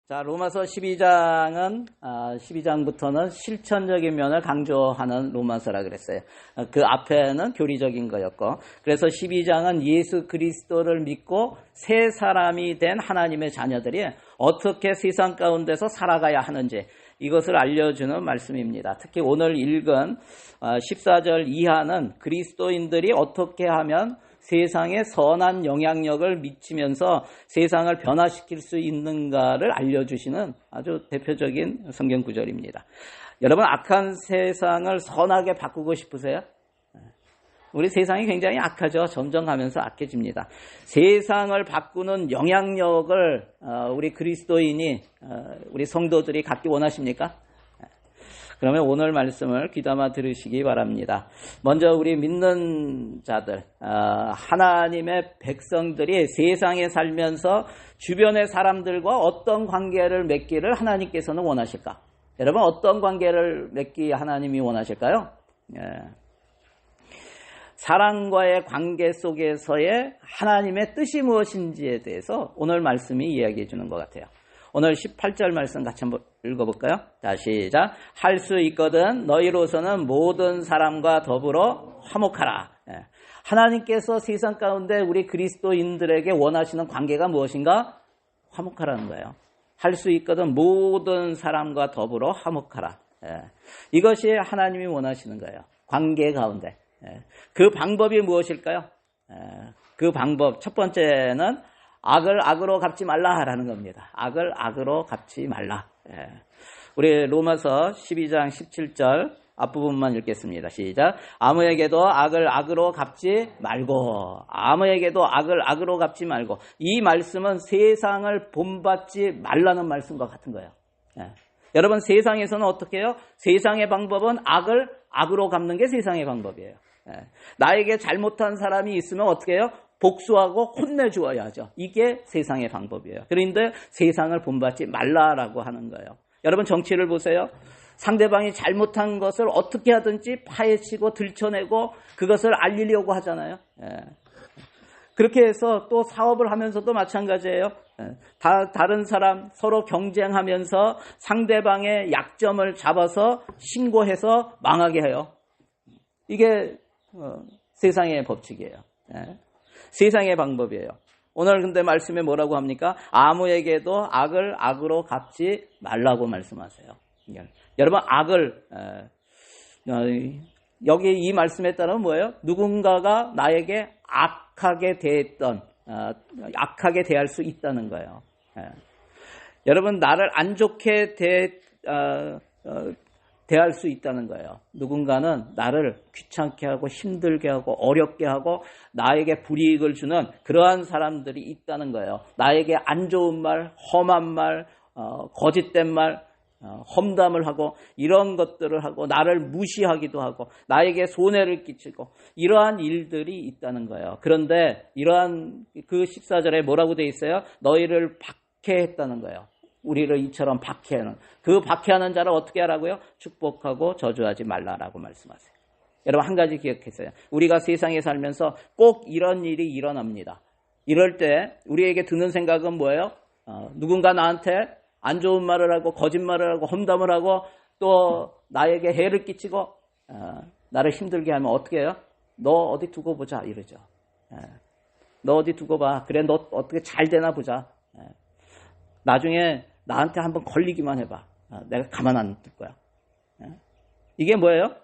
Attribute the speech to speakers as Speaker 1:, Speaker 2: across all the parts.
Speaker 1: 자, 로마서 12장은 12장부터는 실천적인 면을 강조하는 로마서라 그랬어요. 그 앞에는 교리적인 거였고, 그래서 12장은 예수 그리스도를 믿고 새 사람이 된 하나님의 자녀들이 어떻게 세상 가운데서 살아가야 하는지 이것을 알려주는 말씀입니다. 특히 오늘 읽은 14절 이하는 그리스도인들이 어떻게 하면 세상에 선한 영향력을 미치면서 세상을 변화시킬 수 있는가를 알려주시는 아주 대표적인 성경 구절입니다. 여러분, 악한 세상을 선하게 바꾸고 싶으세요? 우리 세상이 굉장히 악하죠. 점점 가면서 악해집니다. 세상을 바꾸는 영향력을 우리 그리스도인이, 우리 성도들이 갖기 원하십니까? 그러면 오늘 말씀을 귀담아 들으시기 바랍니다. 먼저 우리 믿는 자들, 하나님의 백성들이 세상에 살면서 주변의 사람들과 어떤 관계를 맺기를 하나님께서는 원하실까? 여러분, 어떤 관계를 맺기 하나님이 원하실까요? 사랑과의 관계 속에서의 하나님의 뜻이 무엇인지에 대해서 오늘 말씀이 이야기해 주는 것 같아요. 오늘 18절 말씀 같이 한번 읽어볼까요? 자, 시작. 할 수 있거든 너희로서는 모든 사람과 더불어 화목하라. 하나님께서 세상 가운데 우리 그리스도인들에게 원하시는 관계가 무엇인가? 화목하라는 거예요. 할 수 있거든 모든 사람과 더불어 화목하라. 이것이 하나님이 원하시는 거예요. 관계 가운데. 그 방법이 무엇일까요? 그 방법 첫 번째는 악을 악으로 갚지 말라라는 겁니다. 악을 악으로 갚지 말라. 우리 로마서 12장 17절 앞부분만 읽겠습니다. 시작. 아무에게도 악을 악으로 갚지 말고, 아무에게도 악을 악으로 갚지 말고. 이 말씀은 세상을 본받지 말라는 말씀과 같은 거예요. 여러분, 세상에서는 어떻게 해요? 세상의 방법은 악을 악으로 갚는 게 세상의 방법이에요. 나에게 잘못한 사람이 있으면 어떻게 해요? 복수하고 혼내주어야 하죠. 이게 세상의 방법이에요. 그런데 세상을 본받지 말라라고 하는 거예요. 여러분, 정치를 보세요. 상대방이 잘못한 것을 어떻게 하든지 파헤치고 들춰내고 그것을 알리려고 하잖아요. 그렇게 해서 또 사업을 하면서도 마찬가지예요. 다른 사람 서로 경쟁하면서 상대방의 약점을 잡아서 신고해서 망하게 해요. 이게 세상의 법칙이에요. 세상의 방법이에요. 오늘 근데 말씀에 뭐라고 합니까? 아무에게도 악을 악으로 갚지 말라고 말씀하세요. 여러분, 악을 여기 이 말씀에 따르면 뭐예요? 누군가가 나에게 악하게 대할 수 있다는 거예요. 여러분, 나를 안 좋게 대할 수 있다는 거예요. 누군가는 나를 귀찮게 하고 힘들게 하고 어렵게 하고 나에게 불이익을 주는 그러한 사람들이 있다는 거예요. 나에게 안 좋은 말, 험한 말, 거짓된 말, 험담을 하고 이런 것들을 하고 나를 무시하기도 하고 나에게 손해를 끼치고 이러한 일들이 있다는 거예요. 그런데 이러한 그 14절에 뭐라고 돼 있어요? 너희를 박해했다는 거예요. 우리를 이처럼 박해하는, 그 박해하는 자를 어떻게 하라고요? 축복하고 저주하지 말라라고 말씀하세요. 여러분, 한 가지 기억하세요. 우리가 세상에 살면서 꼭 이런 일이 일어납니다. 이럴 때 우리에게 드는 생각은 뭐예요? 누군가 나한테 안 좋은 말을 하고 거짓말을 하고 험담을 하고 또 나에게 해를 끼치고 나를 힘들게 하면 어떻게 해요? 너 어디 두고 보자 이러죠. 너 어디 두고 봐. 그래, 너 어떻게 잘 되나 보자. 나중에 나한테 한번 걸리기만 해봐. 내가 가만 안 둘 거야. 이게 뭐예요?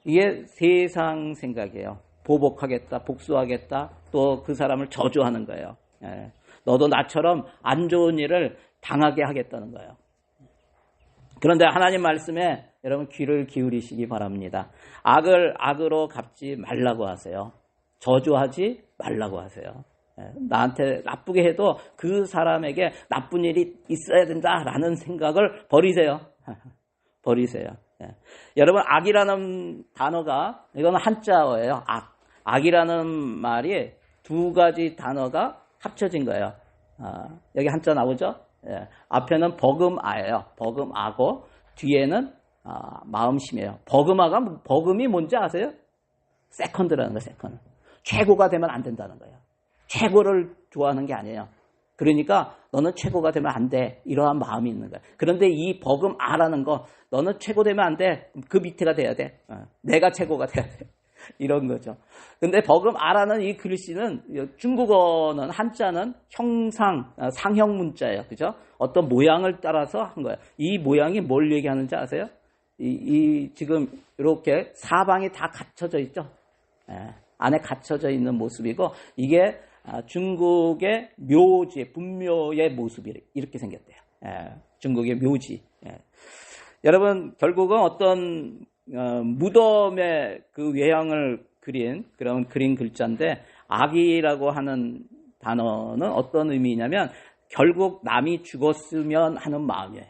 Speaker 1: 이게 세상 생각이에요. 보복하겠다, 복수하겠다, 또 그 사람을 저주하는 거예요. 너도 나처럼 안 좋은 일을 당하게 하겠다는 거예요. 그런데 하나님 말씀에 여러분 귀를 기울이시기 바랍니다. 악을 악으로 갚지 말라고 하세요. 저주하지 말라고 하세요. 나한테 나쁘게 해도 그 사람에게 나쁜 일이 있어야 된다라는 생각을 버리세요. 버리세요. 여러분, 악이라는 단어가 이건 한자어예요. 악이라는 말이 두 가지 단어가 합쳐진 거예요. 여기 한자 나오죠? 앞에는 버금아예요. 버금아고 뒤에는 마음심이에요. 버금이 뭔지 아세요? 세컨드라는 거예요. 세컨드. 최고가 되면 안 된다는 거예요. 최고를 좋아하는 게 아니에요. 그러니까 너는 최고가 되면 안 돼. 이러한 마음이 있는 거야. 그런데 이 버금 아라는 거 너는 최고 되면 안 돼. 그 밑에가 돼야 돼. 내가 최고가 돼야 돼. 이런 거죠. 근데 버금 아라는 이 글씨는 중국어는 한자는 형상, 상형 문자예요. 그죠? 어떤 모양을 따라서 한 거예요. 이 모양이 뭘 얘기하는지 아세요? 지금 이렇게 사방이 다 갖춰져 있죠? 안에 갖춰져 있는 모습이고 이게 중국의 묘지, 분묘의 모습이 이렇게 생겼대요. 중국의 묘지. 여러분 결국은 어떤 무덤의 그 외양을 그린 그런 그린 글자인데 악이라고 하는 단어는 어떤 의미냐면 결국 남이 죽었으면 하는 마음이에요.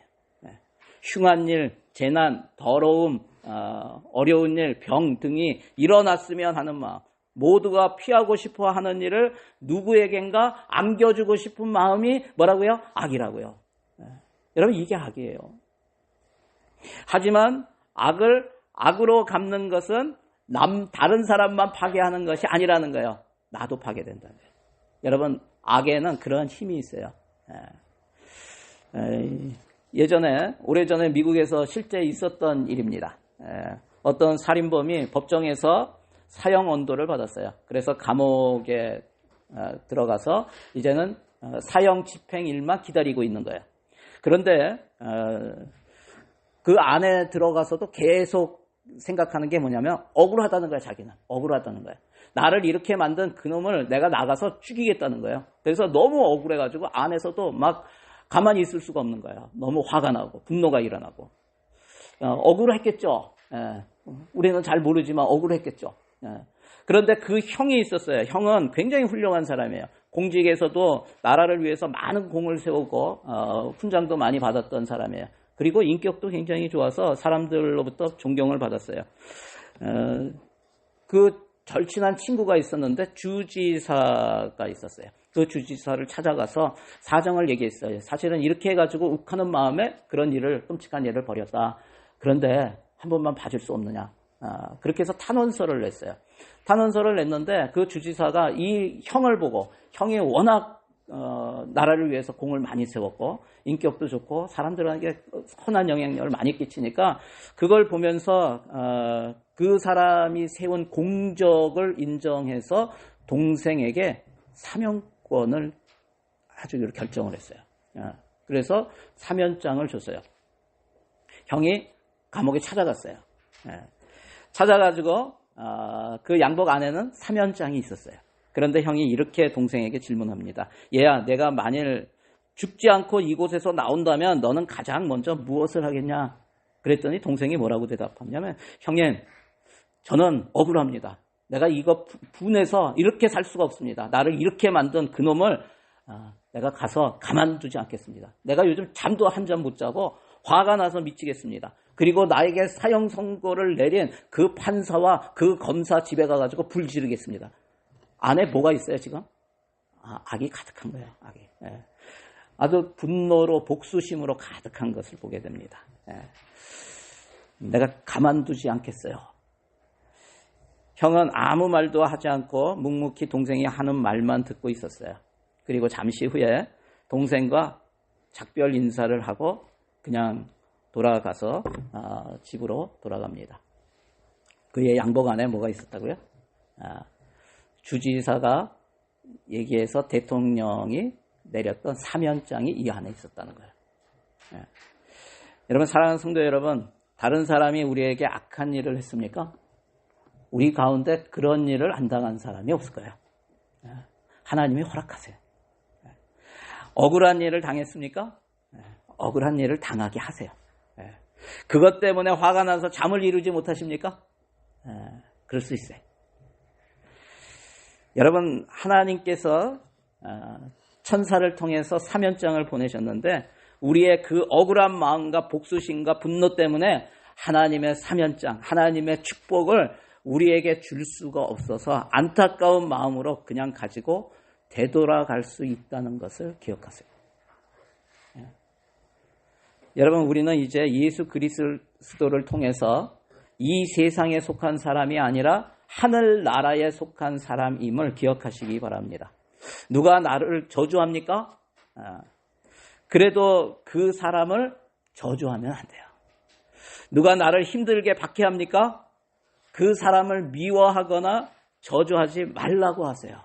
Speaker 1: 흉한 일, 재난, 더러움, 어려운 일, 병 등이 일어났으면 하는 마음. 모두가 피하고 싶어 하는 일을 누구에겐가 안겨주고 싶은 마음이 뭐라고요? 악이라고요. 여러분 이게 악이에요. 하지만 악으로 갚는 것은 다른 사람만 파괴하는 것이 아니라는 거예요. 나도 파괴된다는 거예요. 여러분 악에는 그런 힘이 있어요. 오래전에 미국에서 실제 있었던 일입니다. 어떤 살인범이 법정에서 사형 언도를 받았어요. 그래서 감옥에 들어가서 이제는 사형 집행일만 기다리고 있는 거예요. 그런데 그 안에 들어가서도 계속 생각하는 게 뭐냐면 억울하다는 거야. 자기는 억울하다는 거야. 나를 이렇게 만든 그놈을 내가 나가서 죽이겠다는 거예요. 그래서 너무 억울해가지고 안에서도 막 가만히 있을 수가 없는 거예요. 너무 화가 나고 분노가 일어나고 억울했겠죠. 우리는 잘 모르지만 억울했겠죠. 그런데 그 형이 있었어요. 형은 굉장히 훌륭한 사람이에요. 공직에서도 나라를 위해서 많은 공을 세우고 훈장도 많이 받았던 사람이에요. 그리고 인격도 굉장히 좋아서 사람들로부터 존경을 받았어요. 그 절친한 친구가 있었는데 주지사가 있었어요. 그 주지사를 찾아가서 사정을 얘기했어요. 사실은 이렇게 해가지고 욱하는 마음에 그런 끔찍한 일을 벌였다. 그런데 한 번만 봐줄 수 없느냐. 그렇게 해서 탄원서를 냈어요. 탄원서를 냈는데 그 주지사가 이 형을 보고 형이 워낙 나라를 위해서 공을 많이 세웠고 인격도 좋고 사람들에게 선한 영향력을 많이 끼치니까 그걸 보면서 그 사람이 세운 공적을 인정해서 동생에게 사면권을 해주기로 결정을 했어요. 그래서 사면장을 줬어요. 형이 감옥에 찾아갔어요. 찾아가지고 그 양복 안에는 사면장이 있었어요. 그런데 형이 이렇게 동생에게 질문합니다. 얘야, 내가 만일 죽지 않고 이곳에서 나온다면 너는 가장 먼저 무엇을 하겠냐? 그랬더니 동생이 뭐라고 대답하냐면 형님, 저는 억울합니다. 내가 이거 분해서 이렇게 살 수가 없습니다. 나를 이렇게 만든 그놈을 내가 가서 가만두지 않겠습니다. 내가 요즘 잠도 한 잠 못 자고 화가 나서 미치겠습니다. 그리고 나에게 사형 선고를 내린 그 판사와 그 검사 집에 가가지고 불 지르겠습니다. 안에 뭐가 있어요 지금? 악이 가득한 거예요. 악이. 아주 분노로 복수심으로 가득한 것을 보게 됩니다. 내가 가만두지 않겠어요. 형은 아무 말도 하지 않고 묵묵히 동생이 하는 말만 듣고 있었어요. 그리고 잠시 후에 동생과 작별 인사를 하고 그냥 돌아가서 집으로 돌아갑니다. 그의 양복 안에 뭐가 있었다고요? 주지사가 얘기해서 대통령이 내렸던 사면장이 이 안에 있었다는 거예요. 여러분, 사랑하는 성도 여러분, 다른 사람이 우리에게 악한 일을 했습니까? 우리 가운데 그런 일을 안 당한 사람이 없을 거예요. 하나님이 허락하세요. 억울한 일을 당했습니까? 억울한 일을 당하게 하세요. 그것 때문에 화가 나서 잠을 이루지 못하십니까? 그럴 수 있어요. 여러분, 하나님께서 천사를 통해서 사면장을 보내셨는데 우리의 그 억울한 마음과 복수심과 분노 때문에 하나님의 사면장, 하나님의 축복을 우리에게 줄 수가 없어서 안타까운 마음으로 그냥 가지고 되돌아갈 수 있다는 것을 기억하세요. 여러분, 우리는 이제 예수 그리스도를 통해서 이 세상에 속한 사람이 아니라 하늘나라에 속한 사람임을 기억하시기 바랍니다. 누가 나를 저주합니까? 그래도 그 사람을 저주하면 안 돼요. 누가 나를 힘들게 박해합니까? 그 사람을 미워하거나 저주하지 말라고 하세요.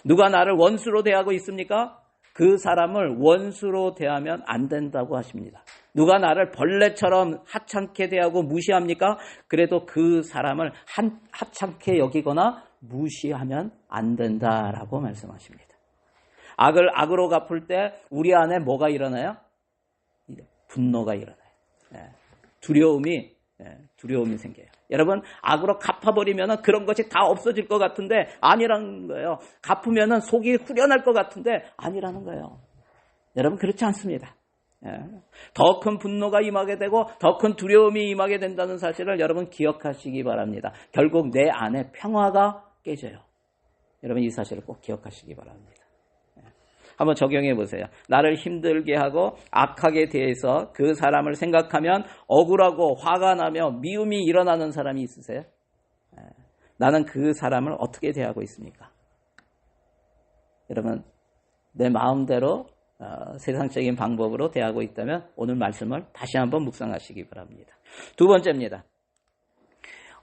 Speaker 1: 누가 나를 원수로 대하고 있습니까? 그 사람을 원수로 대하면 안 된다고 하십니다. 누가 나를 벌레처럼 하찮게 대하고 무시합니까? 그래도 그 사람을 하찮게 여기거나 무시하면 안 된다라고 말씀하십니다. 악을 악으로 갚을 때 우리 안에 뭐가 일어나요? 분노가 일어나요. 두려움이 생겨요. 여러분, 악으로 갚아버리면 그런 것이 다 없어질 것 같은데 아니라는 거예요. 갚으면 속이 후련할 것 같은데 아니라는 거예요. 여러분, 그렇지 않습니다. 더 큰 분노가 임하게 되고 더 큰 두려움이 임하게 된다는 사실을 여러분 기억하시기 바랍니다. 결국 내 안에 평화가 깨져요. 여러분, 이 사실을 꼭 기억하시기 바랍니다. 한번 적용해 보세요. 나를 힘들게 하고 악하게 대해서 그 사람을 생각하면 억울하고 화가 나며 미움이 일어나는 사람이 있으세요? 나는 그 사람을 어떻게 대하고 있습니까? 여러분, 내 마음대로 세상적인 방법으로 대하고 있다면 오늘 말씀을 다시 한번 묵상하시기 바랍니다. 두 번째입니다.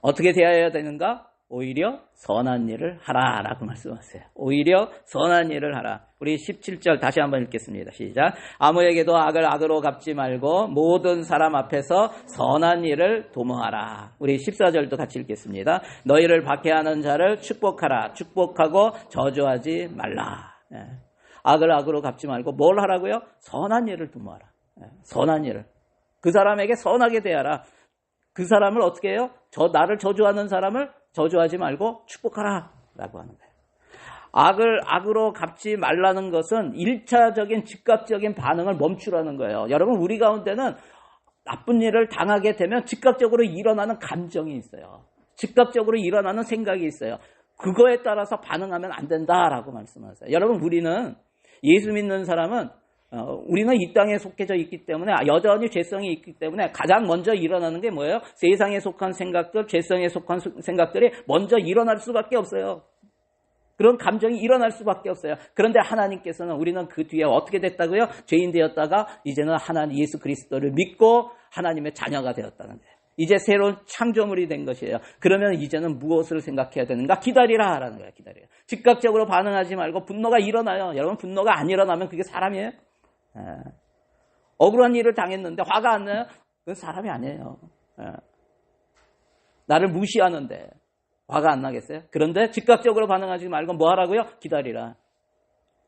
Speaker 1: 어떻게 대해야 되는가? 오히려 선한 일을 하라라고 말씀하세요. 오히려 선한 일을 하라. 우리 17절 다시 한번 읽겠습니다. 시작. 아무에게도 악을 악으로 갚지 말고 모든 사람 앞에서 선한 일을 도모하라. 우리 14절도 같이 읽겠습니다. 너희를 박해하는 자를 축복하라. 축복하고 저주하지 말라. 악을 악으로 갚지 말고 뭘 하라고요? 선한 일을 도모하라. 선한 일을. 그 사람에게 선하게 대하라. 그 사람을 어떻게 해요? 나를 저주하는 사람을 저주하지 말고 축복하라 라고 하는 거예요. 악을 악으로 갚지 말라는 것은 1차적인 즉각적인 반응을 멈추라는 거예요. 여러분, 우리 가운데는 나쁜 일을 당하게 되면 즉각적으로 일어나는 감정이 있어요. 즉각적으로 일어나는 생각이 있어요. 그거에 따라서 반응하면 안 된다라고 말씀하세요. 여러분, 우리는 예수 믿는 사람은 우리는 이 땅에 속해져 있기 때문에 여전히 죄성이 있기 때문에 가장 먼저 일어나는 게 뭐예요? 세상에 속한 생각들, 죄성에 속한 생각들이 먼저 일어날 수밖에 없어요. 그런 감정이 일어날 수밖에 없어요. 그런데 하나님께서는 우리는 그 뒤에 어떻게 됐다고요? 죄인 되었다가 이제는 하나님 예수 그리스도를 믿고 하나님의 자녀가 되었다는 거예요. 이제 새로운 창조물이 된 것이에요. 그러면 이제는 무엇을 생각해야 되는가? 기다리라 하라는 거예요. 기다려요. 즉각적으로 반응하지 말고 분노가 일어나요. 여러분, 분노가 안 일어나면 그게 사람이에요? 억울한 일을 당했는데 화가 안 나요? 그건 사람이 아니에요. 나를 무시하는데 화가 안 나겠어요? 그런데 즉각적으로 반응하지 말고 뭐 하라고요? 기다리라.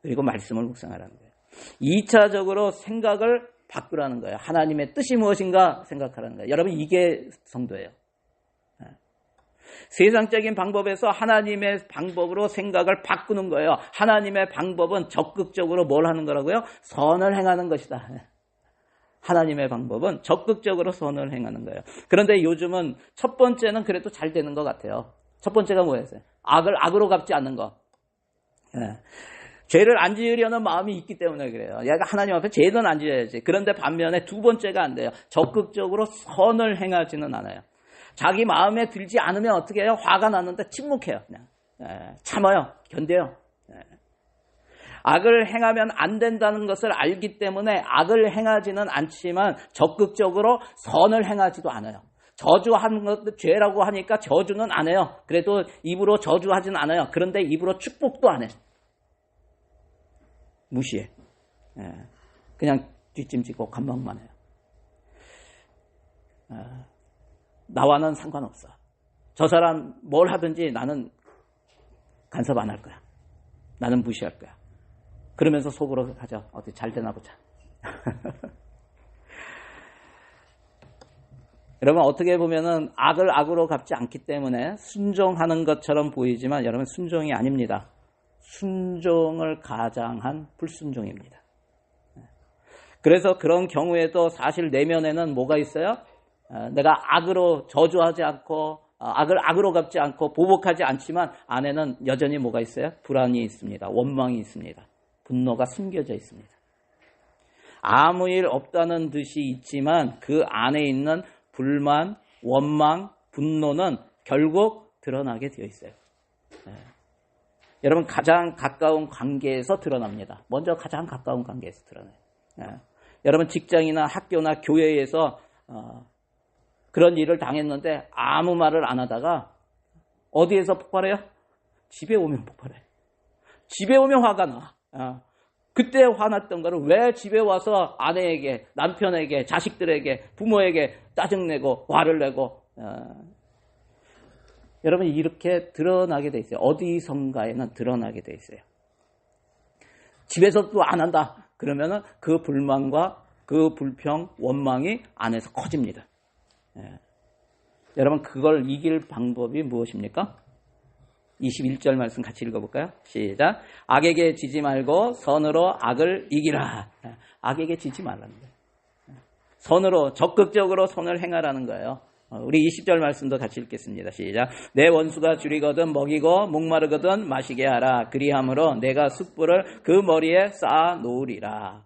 Speaker 1: 그리고 말씀을 묵상하라는 거예요. 2차적으로 생각을 바꾸라는 거예요. 하나님의 뜻이 무엇인가 생각하라는 거예요. 여러분, 이게 성도예요. 세상적인 방법에서 하나님의 방법으로 생각을 바꾸는 거예요. 하나님의 방법은 적극적으로 뭘 하는 거라고요? 선을 행하는 것이다. 하나님의 방법은 적극적으로 선을 행하는 거예요. 그런데 요즘은 첫 번째는 그래도 잘 되는 것 같아요. 첫 번째가 뭐였어요? 악을 악으로 갚지 않는 거. 죄를 안 지으려는 마음이 있기 때문에 그래요. 얘가 하나님 앞에 죄는 안 지어야지. 그런데 반면에 두 번째가 안 돼요. 적극적으로 선을 행하지는 않아요. 자기 마음에 들지 않으면 어떻게 해요? 화가 났는데 침묵해요. 그냥 참아요. 견뎌요. 악을 행하면 안 된다는 것을 알기 때문에 악을 행하지는 않지만 적극적으로 선을 행하지도 않아요. 저주하는 것도 죄라고 하니까 저주는 안 해요. 그래도 입으로 저주하지는 않아요. 그런데 입으로 축복도 안 해요. 무시해. 그냥 뒷짐지고 감망만 해요. 나와는 상관없어. 저 사람 뭘 하든지 나는 간섭 안 할 거야. 나는 무시할 거야. 그러면서 속으로 가자. 어디 잘 되나 보자. 여러분, 어떻게 보면은 악을 악으로 갚지 않기 때문에 순종하는 것처럼 보이지만 여러분, 순종이 아닙니다. 순종을 가장한 불순종입니다. 그래서 그런 경우에도 사실 내면에는 뭐가 있어요? 내가 악으로 저주하지 않고 악을 악으로 갚지 않고 보복하지 않지만 안에는 여전히 뭐가 있어요? 불안이 있습니다. 원망이 있습니다. 분노가 숨겨져 있습니다. 아무 일 없다는 듯이 있지만 그 안에 있는 불만, 원망, 분노는 결국 드러나게 되어 있어요. 여러분 가장 가까운 관계에서 드러납니다. 먼저 가장 가까운 관계에서 드러나요. 여러분 직장이나 학교나 교회에서 그런 일을 당했는데 아무 말을 안 하다가 어디에서 폭발해요? 집에 오면 폭발해요. 집에 오면 화가 나. 그때 화났던 거를 왜 집에 와서 아내에게, 남편에게, 자식들에게, 부모에게 짜증내고 화를 내고 여러분 이렇게 드러나게 돼 있어요. 어디선가에는 드러나게 돼 있어요. 집에서도 안 한다. 그러면은 그 불만과 그 불평, 원망이 안에서 커집니다. 여러분 그걸 이길 방법이 무엇입니까? 21절 말씀 같이 읽어볼까요? 시작. 악에게 지지 말고 선으로 악을 이기라. 악에게 지지 말라는 거예요. 선으로 적극적으로 선을 행하라는 거예요. 우리 20절 말씀도 같이 읽겠습니다. 시작. 내 원수가 줄이거든 먹이고 목마르거든 마시게 하라. 그리함으로 내가 숯불을 그 머리에 쌓아 놓으리라.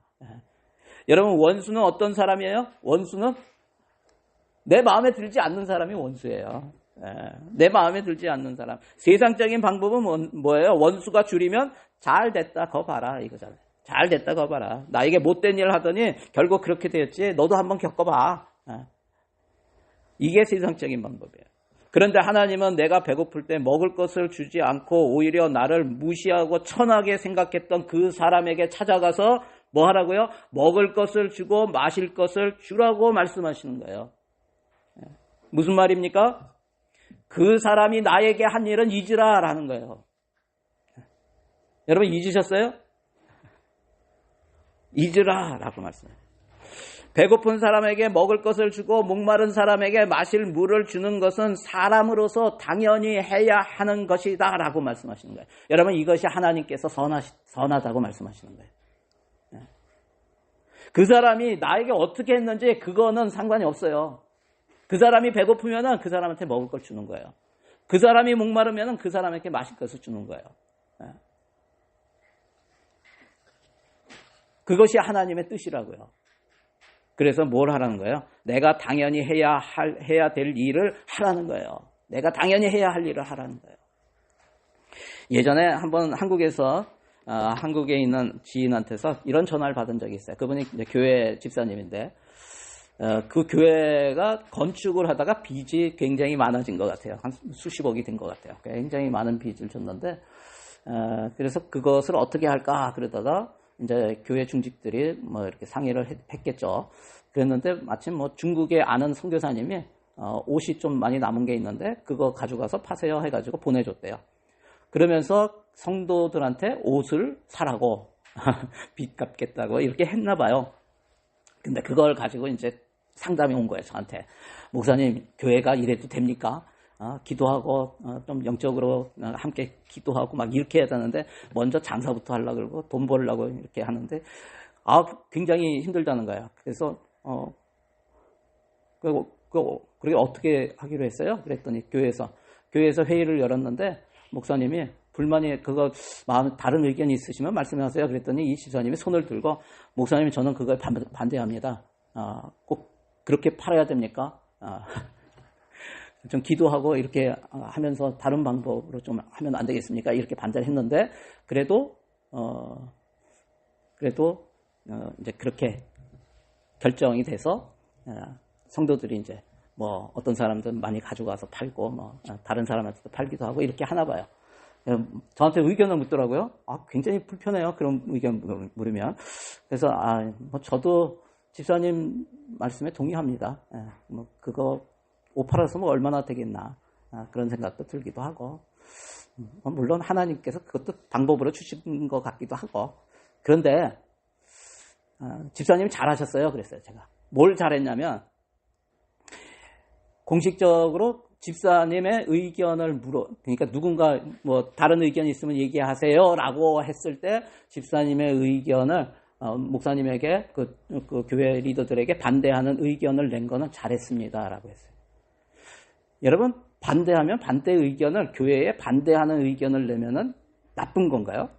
Speaker 1: 여러분 원수는 어떤 사람이에요? 원수는 내 마음에 들지 않는 사람이 원수예요. 내 마음에 들지 않는 사람. 세상적인 방법은 뭐예요? 원수가 줄이면 잘 됐다 거 봐라 이거잖아요. 잘 됐다 거 봐라. 나에게 못된 일 하더니 결국 그렇게 되었지. 너도 한번 겪어봐. 이게 세상적인 방법이에요. 그런데 하나님은 내가 배고플 때 먹을 것을 주지 않고 오히려 나를 무시하고 천하게 생각했던 그 사람에게 찾아가서 뭐 하라고요? 먹을 것을 주고 마실 것을 주라고 말씀하시는 거예요. 무슨 말입니까? 그 사람이 나에게 한 일은 잊으라라는 거예요. 여러분 잊으셨어요? 잊으라라고 말씀해요. 배고픈 사람에게 먹을 것을 주고 목마른 사람에게 마실 물을 주는 것은 사람으로서 당연히 해야 하는 것이다 라고 말씀하시는 거예요. 여러분 이것이 하나님께서 선하다고 말씀하시는 거예요. 그 사람이 나에게 어떻게 했는지 그거는 상관이 없어요. 그 사람이 배고프면 그 사람한테 먹을 걸 주는 거예요. 그 사람이 목마르면 그 사람에게 마실 것을 주는 거예요. 그것이 하나님의 뜻이라고요. 그래서 뭘 하라는 거예요? 내가 당연히 해야 될 일을 하라는 거예요. 내가 당연히 해야 할 일을 하라는 거예요. 예전에 한번 한국에서 한국에 있는 지인한테서 이런 전화를 받은 적이 있어요. 그분이 이제 교회 집사님인데 그 교회가 건축을 하다가 빚이 굉장히 많아진 것 같아요. 한 수십억이 된 것 같아요. 굉장히 많은 빚을 줬는데 그래서 그것을 어떻게 할까 그러다가 이제 교회 중직들이 뭐 이렇게 상의를 했겠죠. 그랬는데 마침 뭐 중국에 아는 선교사님이 옷이 좀 많이 남은 게 있는데 그거 가져가서 파세요 해가지고 보내줬대요. 그러면서 성도들한테 옷을 사라고 빚 갚겠다고 이렇게 했나 봐요. 근데 그걸 가지고 이제 상담이 온 거예요, 저한테. 목사님, 교회가 이래도 됩니까? 기도하고 좀 영적으로 함께 기도하고 막 이렇게 해야 되는데 먼저 장사부터 하려고 그러고 돈 벌려고 이렇게 하는데 굉장히 힘들다는 거예요. 그래서 그게 어떻게 하기로 했어요? 그랬더니 교회에서 회의를 열었는데 목사님이 불만이 그거 다른 의견이 있으시면 말씀하세요. 그랬더니 이 집사님이 손을 들고 목사님 저는 그걸 반대합니다. 꼭 그렇게 팔아야 됩니까? 좀 기도하고 이렇게 하면서 다른 방법으로 좀 하면 안 되겠습니까? 이렇게 반대를 했는데 그래도 이제 그렇게 결정이 돼서 성도들이 이제 뭐 어떤 사람들은 많이 가져가서 팔고 뭐 다른 사람한테도 팔기도 하고 이렇게 하나 봐요. 저한테 의견을 묻더라고요. 굉장히 불편해요. 그런 의견 물으면. 그래서 뭐 저도 집사님 말씀에 동의합니다. 뭐 그거 옷 팔아서 뭐 얼마나 되겠나 그런 생각도 들기도 하고 물론 하나님께서 그것도 방법으로 주신 것 같기도 하고 그런데 집사님이 잘하셨어요. 그랬어요. 제가 뭘 잘했냐면 공식적으로 집사님의 의견을 그러니까 누군가 뭐 다른 의견이 있으면 얘기하세요라고 했을 때 집사님의 의견을 목사님에게 그 교회 리더들에게 반대하는 의견을 낸 거는 잘했습니다라고 했어요. 여러분 반대하면 반대 의견을 교회에 반대하는 의견을 내면은 나쁜 건가요?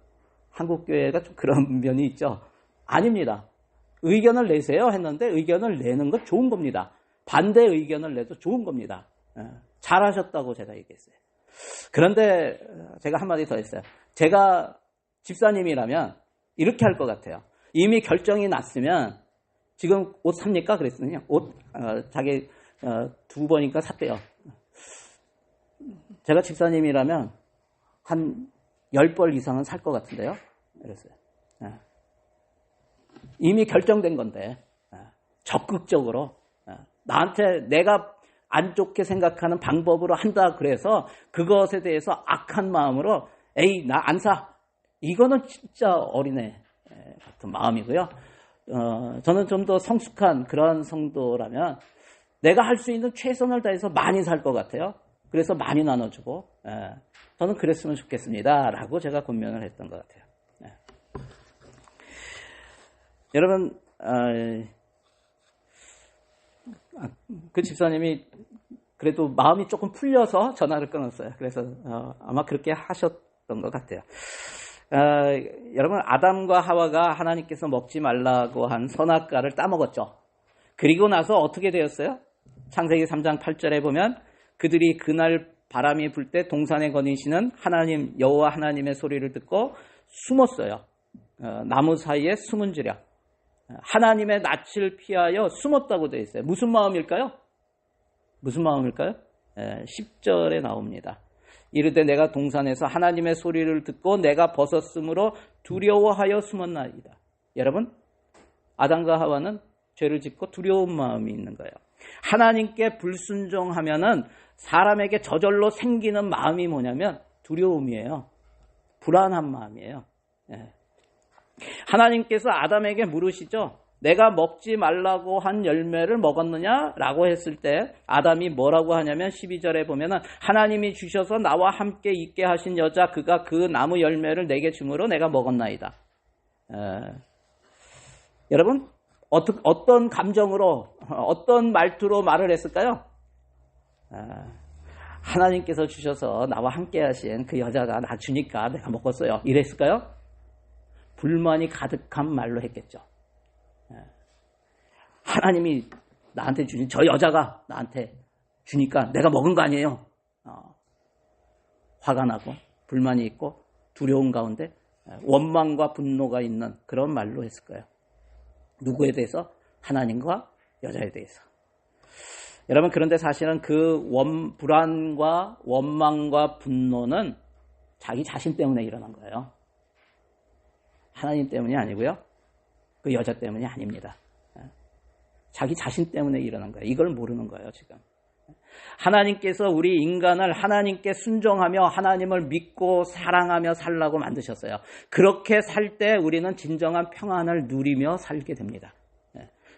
Speaker 1: 한국 교회가 좀 그런 면이 있죠. 아닙니다. 의견을 내세요 했는데 의견을 내는 건 좋은 겁니다. 반대 의견을 내도 좋은 겁니다. 잘하셨다고 제가 얘기했어요. 그런데 제가 한마디 더 했어요. 제가 집사님이라면 이렇게 할 것 같아요. 이미 결정이 났으면 지금 옷 삽니까? 그랬더니 옷 자기 2번인가 샀대요. 제가 집사님이라면 한 10벌 이상은 살 것 같은데요. 그랬어요. 이미 결정된 건데 적극적으로 나한테 내가 안 좋게 생각하는 방법으로 한다 그래서 그것에 대해서 악한 마음으로 에이 나 안 사. 이거는 진짜 어린애 같은 마음이고요. 저는 좀 더 성숙한 그런 성도라면 내가 할 수 있는 최선을 다해서 많이 살 것 같아요. 그래서 많이 나눠주고 저는 그랬으면 좋겠습니다. 라고 제가 권면을 했던 것 같아요. 여러분 그 집사님이 그래도 마음이 조금 풀려서 전화를 끊었어요. 그래서 아마 그렇게 하셨던 것 같아요. 여러분 아담과 하와가 하나님께서 먹지 말라고 한 선악과를 따먹었죠. 그리고 나서 어떻게 되었어요? 창세기 3장 8절에 보면 그들이 그날 바람이 불 때 동산에 거니시는 하나님 여호와 하나님의 소리를 듣고 숨었어요. 나무 사이에 숨은지라 하나님의 낯을 피하여 숨었다고 되어 있어요. 무슨 마음일까요? 무슨 마음일까요? 10절에 나옵니다. 이르되 내가 동산에서 하나님의 소리를 듣고 내가 벗었으므로 두려워하여 숨었나이다. 여러분 아담과 하와는 죄를 짓고 두려운 마음이 있는 거예요. 하나님께 불순종하면은 사람에게 저절로 생기는 마음이 뭐냐면 두려움이에요. 불안한 마음이에요. 하나님께서 아담에게 물으시죠. 내가 먹지 말라고 한 열매를 먹었느냐라고 했을 때 아담이 뭐라고 하냐면 12절에 보면은 하나님이 주셔서 나와 함께 있게 하신 여자 그가 그 나무 열매를 내게 주므로 내가 먹었나이다. 여러분 어떤 감정으로 어떤 말투로 말을 했을까요? 하나님께서 주셔서 나와 함께 하신 그 여자가 나 주니까 내가 먹었어요. 이랬을까요? 불만이 가득한 말로 했겠죠. 하나님이 나한테 주신 저 여자가 나한테 주니까 내가 먹은 거 아니에요. 화가 나고 불만이 있고 두려움 가운데 원망과 분노가 있는 그런 말로 했을 거예요. 누구에 대해서? 하나님과 여자에 대해서. 여러분 그런데 사실은 그 불안과 원망과 분노는 자기 자신 때문에 일어난 거예요. 하나님 때문이 아니고요. 그 여자 때문이 아닙니다. 자기 자신 때문에 일어난 거예요. 이걸 모르는 거예요, 지금. 하나님께서 우리 인간을 하나님께 순종하며 하나님을 믿고 사랑하며 살라고 만드셨어요. 그렇게 살 때 우리는 진정한 평안을 누리며 살게 됩니다.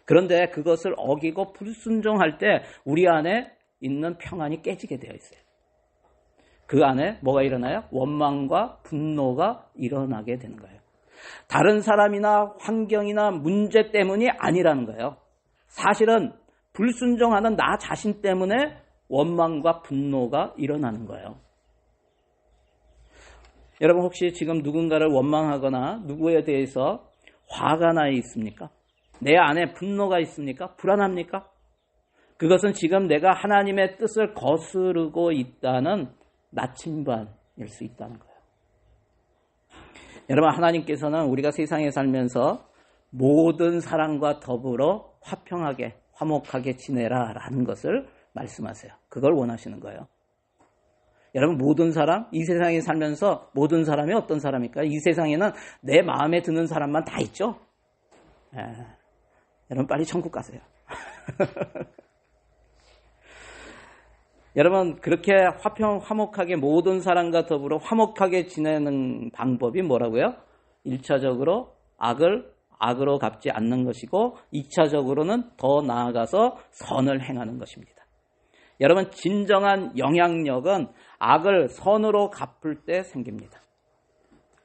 Speaker 1: 그런데 그것을 어기고 불순종할 때 우리 안에 있는 평안이 깨지게 되어 있어요. 그 안에 뭐가 일어나요? 원망과 분노가 일어나게 되는 거예요. 다른 사람이나 환경이나 문제 때문이 아니라는 거예요. 사실은 불순종하는 나 자신 때문에 원망과 분노가 일어나는 거예요. 여러분 혹시 지금 누군가를 원망하거나 누구에 대해서 화가 나 있습니까? 내 안에 분노가 있습니까? 불안합니까? 그것은 지금 내가 하나님의 뜻을 거스르고 있다는 나침반일 수 있다는 거예요. 여러분 하나님께서는 우리가 세상에 살면서 모든 사람과 더불어 화평하게 화목하게 지내라 라는 것을 말씀하세요. 그걸 원하시는 거예요. 여러분 모든 사람, 이 세상에 살면서 모든 사람이 어떤 사람일까요? 이 세상에는 내 마음에 드는 사람만 다 있죠. 여러분 빨리 천국 가세요. 여러분 그렇게 화목하게 모든 사람과 더불어 화목하게 지내는 방법이 뭐라고요? 1차적으로 악으로 갚지 않는 것이고 2차적으로는 더 나아가서 선을 행하는 것입니다. 여러분 진정한 영향력은 악을 선으로 갚을 때 생깁니다.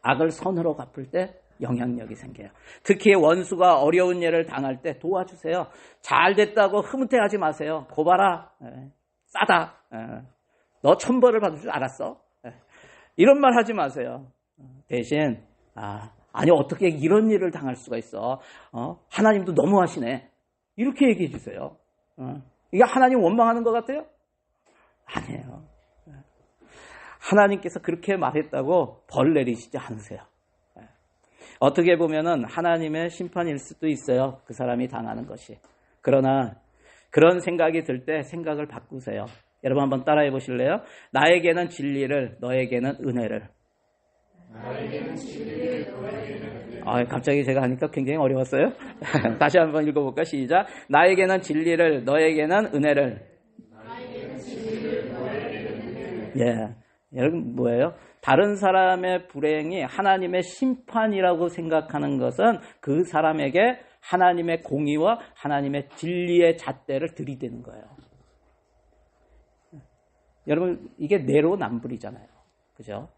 Speaker 1: 악을 선으로 갚을 때 영향력이 생겨요. 특히 원수가 어려운 일을 당할 때 도와주세요. 잘 됐다고 흐뭇해하지 마세요. 고봐라. 싸다. 너 천벌을 받을 줄 알았어. 이런 말 하지 마세요. 대신 아니 어떻게 이런 일을 당할 수가 있어. 하나님도 너무하시네. 이렇게 얘기해 주세요. 이게 하나님 원망하는 것 같아요? 아니에요. 하나님께서 그렇게 말했다고 벌 내리시지 않으세요. 어떻게 보면은 하나님의 심판일 수도 있어요. 그 사람이 당하는 것이. 그러나 그런 생각이 들 때 생각을 바꾸세요. 여러분 한번 따라해 보실래요? 나에게는 진리를, 너에게는 은혜를. 나에게는 진리를, 너에게는 은혜를. 갑자기 제가 하니까 굉장히 어려웠어요. 다시 한번 읽어볼까? 시작. 나에게는 진리를, 너에게는 은혜를. 나에게는 진리를, 너에게는 은혜를. 예, 여러분 뭐예요? 다른 사람의 불행이 하나님의 심판이라고 생각하는 것은 그 사람에게 하나님의 공의와 하나님의 진리의 잣대를 들이대는 거예요. 여러분 이게 내로남불이잖아요. 그죠?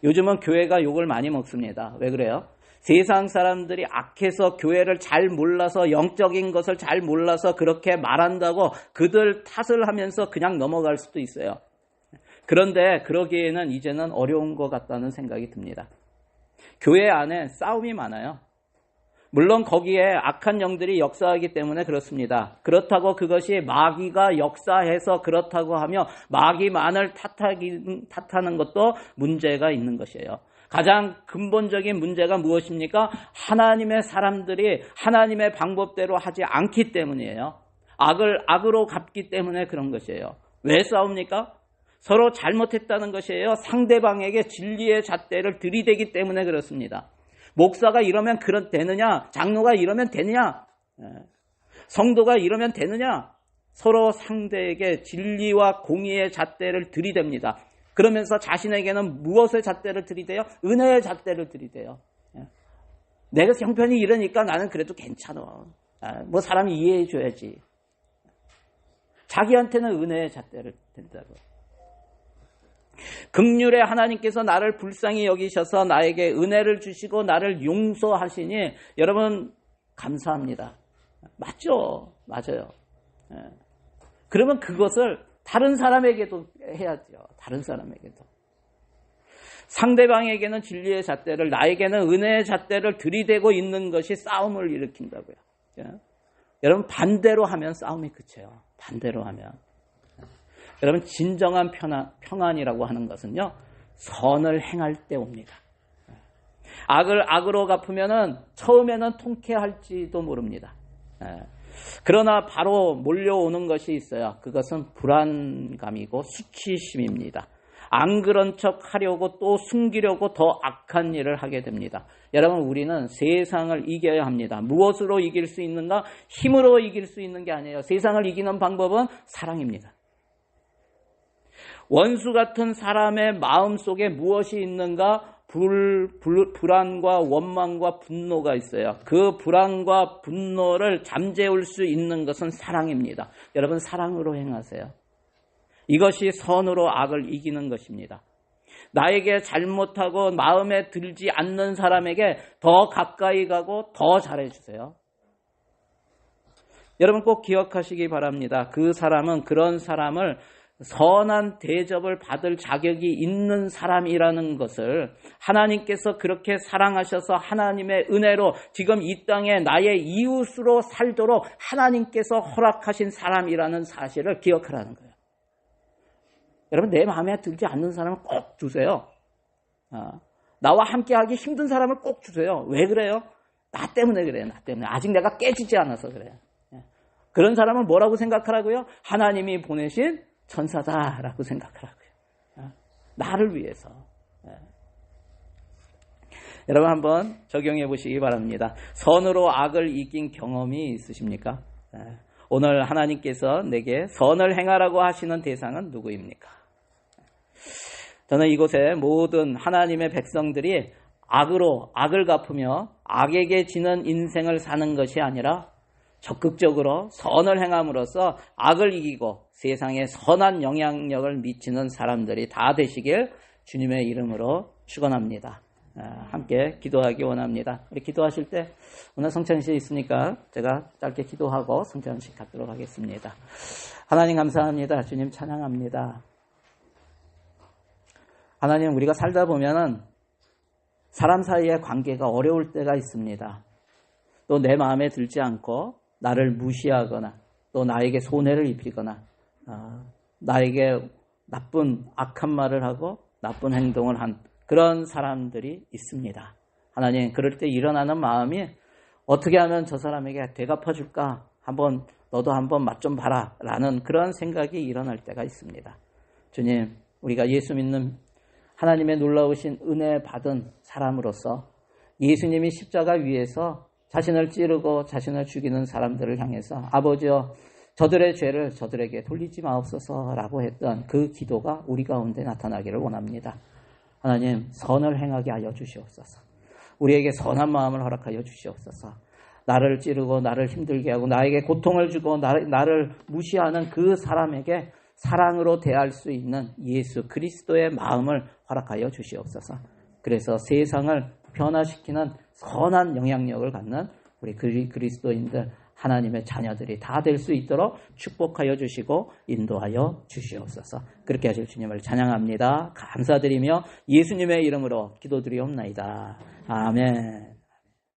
Speaker 1: 요즘은 교회가 욕을 많이 먹습니다. 왜 그래요? 세상 사람들이 악해서 교회를 잘 몰라서 영적인 것을 잘 몰라서 그렇게 말한다고 그들 탓을 하면서 그냥 넘어갈 수도 있어요. 그런데 그러기에는 이제는 어려운 것 같다는 생각이 듭니다. 교회 안에 싸움이 많아요. 물론 거기에 악한 영들이 역사하기 때문에 그렇습니다. 그렇다고 그것이 마귀가 역사해서 그렇다고 하며 마귀만을 탓하는 것도 문제가 있는 것이에요. 가장 근본적인 문제가 무엇입니까? 하나님의 사람들이 하나님의 방법대로 하지 않기 때문이에요. 악으로 갚기 때문에 그런 것이에요. 왜 싸웁니까? 서로 잘못했다는 것이에요. 상대방에게 진리의 잣대를 들이대기 때문에 그렇습니다. 목사가 이러면 되느냐? 장로가 이러면 되느냐? 성도가 이러면 되느냐? 서로 상대에게 진리와 공의의 잣대를 들이댑니다. 그러면서 자신에게는 무엇의 잣대를 들이대요? 은혜의 잣대를 들이대요. 내가 형편이 이러니까 나는 그래도 괜찮아. 뭐 사람이 이해해 줘야지. 자기한테는 은혜의 잣대를 댄다고. 긍휼의 하나님께서 나를 불쌍히 여기셔서 나에게 은혜를 주시고 나를 용서하시니 여러분 감사합니다. 맞죠? 맞아요. 그러면 그것을 다른 사람에게도 해야죠. 다른 사람에게도. 상대방에게는 진리의 잣대를, 나에게는 은혜의 잣대를 들이대고 있는 것이 싸움을 일으킨다고요. 여러분 반대로 하면 싸움이 그쳐요. 반대로 하면. 여러분 진정한 평안이라고 하는 것은요. 선을 행할 때 옵니다. 악을 악으로 갚으면은 처음에는 통쾌할지도 모릅니다. 그러나 바로 몰려오는 것이 있어요. 그것은 불안감이고 수치심입니다. 안 그런 척 하려고 또 숨기려고 더 악한 일을 하게 됩니다. 여러분 우리는 세상을 이겨야 합니다. 무엇으로 이길 수 있는가? 힘으로 이길 수 있는 게 아니에요. 세상을 이기는 방법은 사랑입니다. 원수 같은 사람의 마음속에 무엇이 있는가? 불안과 원망과 분노가 있어요. 그 불안과 분노를 잠재울 수 있는 것은 사랑입니다. 여러분 사랑으로 행하세요. 이것이 선으로 악을 이기는 것입니다. 나에게 잘못하고 마음에 들지 않는 사람에게 더 가까이 가고 더 잘해주세요. 여러분 꼭 기억하시기 바랍니다. 그 사람은 그런 사람을 선한 대접을 받을 자격이 있는 사람이라는 것을 하나님께서 그렇게 사랑하셔서 하나님의 은혜로 지금 이 땅에 나의 이웃으로 살도록 하나님께서 허락하신 사람이라는 사실을 기억하라는 거예요. 여러분 내 마음에 들지 않는 사람을 꼭 주세요. 나와 함께하기 힘든 사람을 꼭 주세요. 왜 그래요? 나 때문에 그래요. 나 때문에. 아직 내가 깨지지 않아서 그래요. 그런 사람을 뭐라고 생각하라고요? 하나님이 보내신 천사다라고 생각하라고요. 나를 위해서. 여러분 한번 적용해 보시기 바랍니다. 선으로 악을 이긴 경험이 있으십니까? 오늘 하나님께서 내게 선을 행하라고 하시는 대상은 누구입니까? 저는 이곳에 모든 하나님의 백성들이 악을 갚으며 악에게 지는 인생을 사는 것이 아니라 적극적으로 선을 행함으로써 악을 이기고 세상에 선한 영향력을 미치는 사람들이 다 되시길 주님의 이름으로 축원합니다. 함께 기도하기 원합니다. 우리 기도하실 때 오늘 성찬식 있으니까 제가 짧게 기도하고 성찬식 갖도록 하겠습니다. 하나님 감사합니다. 주님 찬양합니다. 하나님 우리가 살다 보면은 사람 사이의 관계가 어려울 때가 있습니다. 또 내 마음에 들지 않고 나를 무시하거나 또 나에게 손해를 입히거나 나쁜 악한 말을 하고 나쁜 행동을 한 그런 사람들이 있습니다. 하나님, 그럴 때 일어나는 마음이 어떻게 하면 저 사람에게 되갚아줄까? 너도 한번 맛 좀 봐라 라는 그런 생각이 일어날 때가 있습니다. 주님, 우리가 예수 믿는 하나님의 놀라우신 은혜 받은 사람으로서 예수님이 십자가 위에서 자신을 찌르고 자신을 죽이는 사람들을 향해서 아버지여 저들의 죄를 저들에게 돌리지 마옵소서라고 했던 그 기도가 우리 가운데 나타나기를 원합니다. 하나님, 선을 행하게 하여 주시옵소서. 우리에게 선한 마음을 허락하여 주시옵소서. 나를 찌르고 나를 힘들게 하고 나에게 고통을 주고 나를 무시하는 그 사람에게 사랑으로 대할 수 있는 예수 그리스도의 마음을 허락하여 주시옵소서. 그래서 세상을 변화시키는 선한 영향력을 갖는 우리 그리스도인들, 하나님의 자녀들이 다 될 수 있도록 축복하여 주시고 인도하여 주시옵소서. 그렇게 하실 주님을 찬양합니다. 감사드리며 예수님의 이름으로 기도드리옵나이다. 아멘.